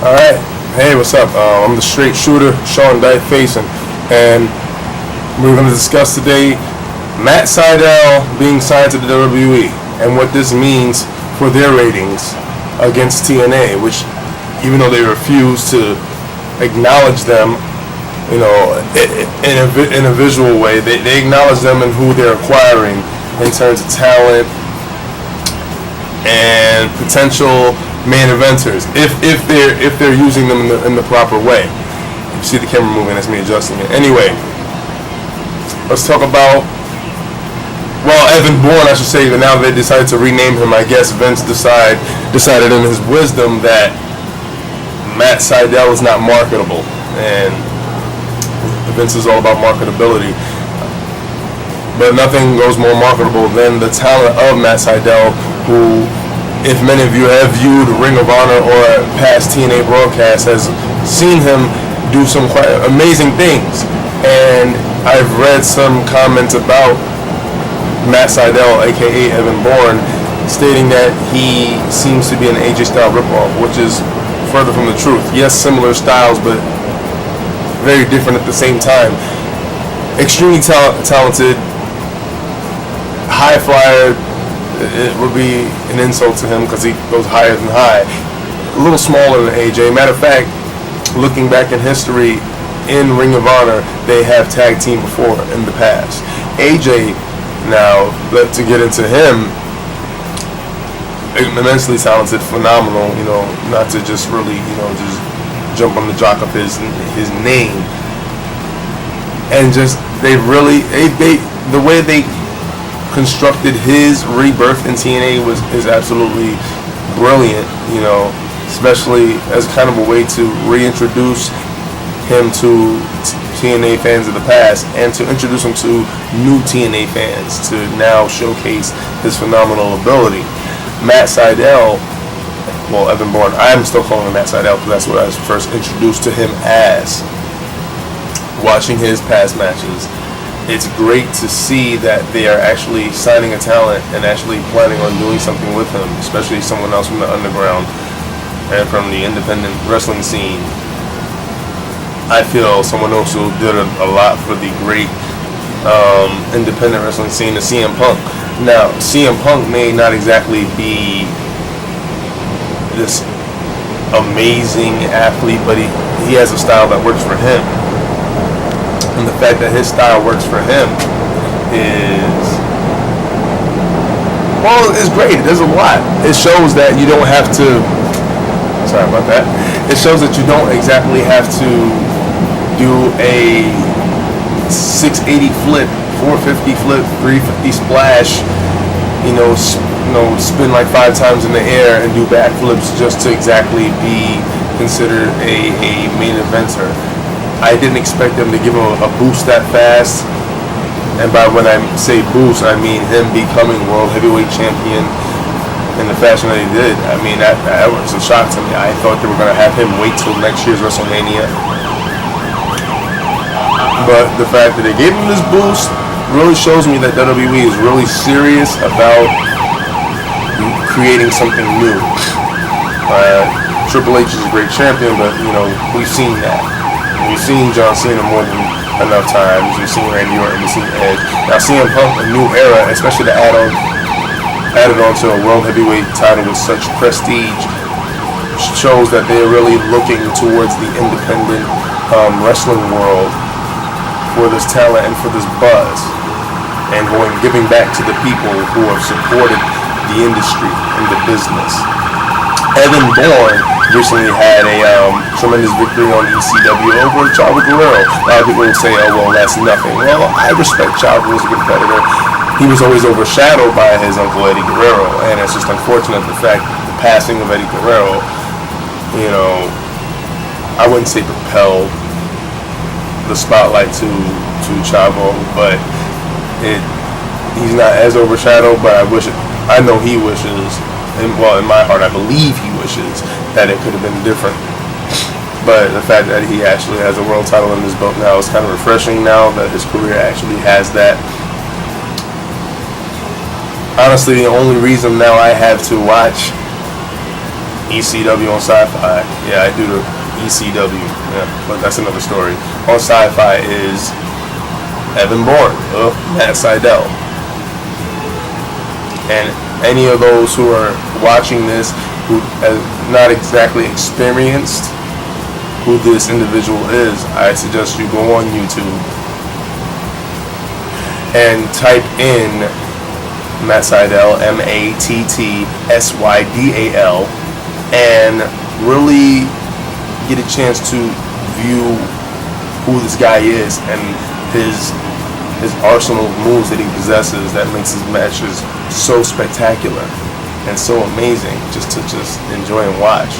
Alright, hey, what's up? I'm the straight shooter, Sean Dyke Facing, and we're going to discuss today Matt Sydal being signed to the WWE and what this means for their ratings against TNA, which, even though they refuse to acknowledge them, in a visual way, they acknowledge them and who they're acquiring in terms of talent and potential main eventers, if they're using them in the proper way. You see the camera moving, that's me adjusting it. Anyway, let's talk about, Evan Bourne, I should say, that now they decided to rename him. I guess Vince decided in his wisdom that Matt Sydal is not marketable, and Vince is all about marketability. But nothing goes more marketable than the talent of Matt Sydal, who, if many of you have viewed Ring of Honor or past TNA broadcasts, has seen him do some quite amazing things. And I've read some comments about Matt Sydal, aka Evan Bourne, stating that he seems to be an AJ style ripoff, which is further from the truth. Yes, similar styles, but very different at the same time. Extremely talented, high flyer. It would be an insult to him because he goes higher than high. A little smaller than AJ. Matter of fact, looking back in history, in Ring of Honor, they have tag team before in the past. AJ, now, to get into him, immensely talented, phenomenal, not to just really, just jump on the jock of his name. And just, the way they constructed his rebirth in TNA is absolutely brilliant, especially as kind of a way to reintroduce him to TNA fans of the past and to introduce him to new TNA fans to now showcase his phenomenal ability. Matt Sydal, Evan Bourne, I'm still calling him Matt Sydal because that's what I was first introduced to him as. Watching his past matches, it's great to see that they are actually signing a talent and actually planning on doing something with him, especially someone else from the underground and from the independent wrestling scene. I feel someone else who did a lot for the great independent wrestling scene is CM Punk. Now, CM Punk may not exactly be this amazing athlete, but he has a style that works for him. And the fact that his style works for him is great. There's a lot. It shows that you don't have to, sorry about that. It shows that you don't exactly have to do a 680 flip, 450 flip, 350 splash, spin like 5 times in the air and do backflips just to exactly be considered a main eventer. I didn't expect them to give him a boost that fast, and by when I say boost, I mean him becoming world heavyweight champion in the fashion that he did. I mean, that was a shock to me. I thought they were going to have him wait till next year's WrestleMania, but the fact that they gave him this boost really shows me that WWE is really serious about creating something new. Triple H is a great champion, but we've seen that. We've seen John Cena more than enough times. We've seen Randy Orton, we've seen Edge. Now CM Punk, a new era, especially to added on to a world heavyweight title with such prestige, shows that they're really looking towards the independent wrestling world for this talent and for this buzz, and giving back to the people who have supported the industry and the business. Evan Bourne recently had a tremendous victory on ECW over Chavo Guerrero. A lot of people will say, that's nothing. Well, I respect Chavo as a competitor. He was always overshadowed by his uncle Eddie Guerrero, and it's just unfortunate the passing of Eddie Guerrero, I wouldn't say propelled the spotlight to Chavo, but he's not as overshadowed, but I know he wishes, in my heart, I believe he wishes that it could have been different. But the fact that he actually has a world title in his belt now is kind of refreshing now that his career actually has that. Honestly, the only reason now I have to watch ECW on Sci-Fi. Yeah, I do the ECW. Yeah, but that's another story. On Sci-Fi is Evan Bourne, Matt Sydal. And any of those who are watching this who have not exactly experienced who this individual is, I suggest you go on YouTube and type in Matt Sydal, MATTSYDAL, and really get a chance to view who this guy is and his arsenal of moves that he possesses that makes his matches so spectacular and so amazing just to enjoy and watch.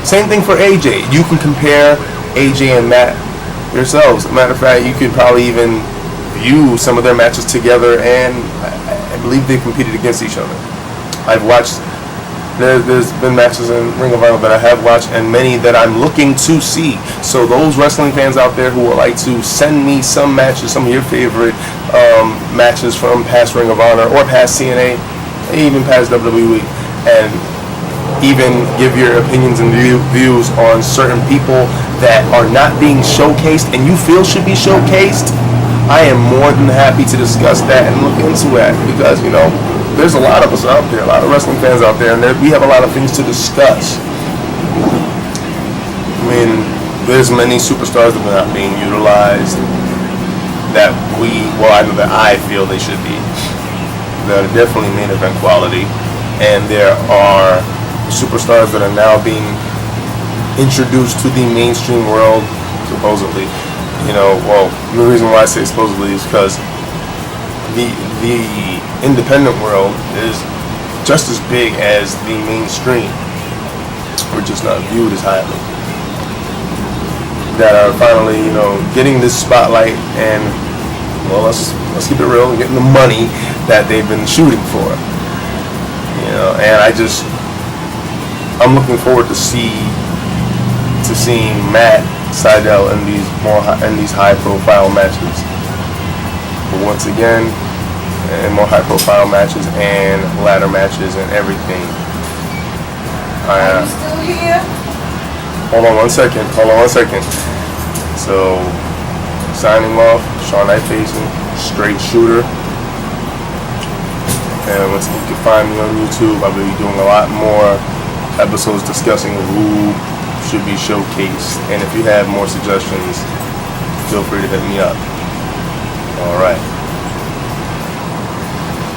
Same thing for AJ. You can compare AJ and Matt yourselves. Matter of fact, you could probably even view some of their matches together, and I believe they competed against each other. I've watched, there's been matches in Ring of Honor that I have watched, and many that I'm looking to see. So those wrestling fans out there who would like to send me some matches, some of your favorite matches from past Ring of Honor or past TNA, even past WWE, and even give your opinions and views on certain people that are not being showcased and you feel should be showcased, I am more than happy to discuss that and look into that, because there's a lot of us out there, a lot of wrestling fans out there, and we have a lot of things to discuss. I mean, there's many superstars that are not being utilized that I feel they should be. That are definitely main event quality, and there are superstars that are now being introduced to the mainstream world, supposedly. The reason why I say supposedly is because the independent world is just as big as the mainstream. We're just not viewed as highly. That are finally, getting this spotlight and, let's keep it real, getting the money that they've been shooting for. And I'm looking forward to seeing Matt Sydal in these high-profile matches. But once again, in more high-profile matches and ladder matches and everything. Are you still here? Hold on one second. So, signing off, Sean Knight Facing, Straight Shooter. And once you can find me on YouTube, I'll be doing a lot more episodes discussing who should be showcased. And if you have more suggestions, feel free to hit me up. Alright.